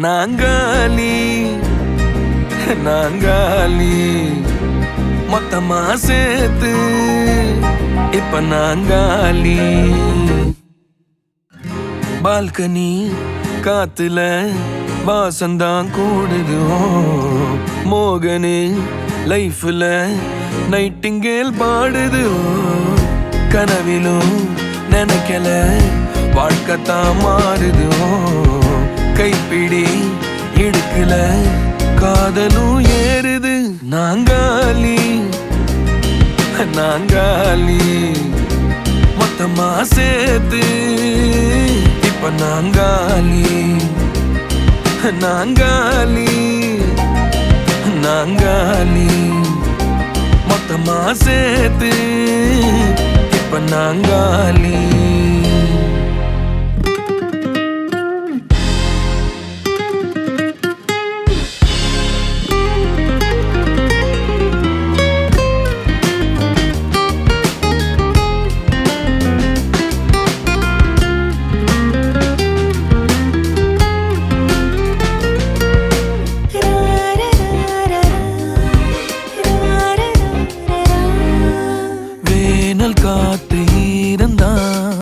நாங்காலி நாங்காலி மொத்தமா சேர்த்து இப்ப நாங்காலி. பால்கனி காத்துல வாசந்தான் கூடுது. மோகனு லைஃப்ல நைட்டிங்கேல் பாடுது. கனவிலும் நினைக்கல வாழ்க்கைத்தான் மாறுது. கைப்பிடி இடுக்கல காதலும் ஏறுது. நாங்காலி நாங்காலி மொத்தமா சேர்த்து இப்ப நாங்காலி நாங்காலி நாங்காலி மொத்தமா சேர்த்து இப்ப நாங்காலி.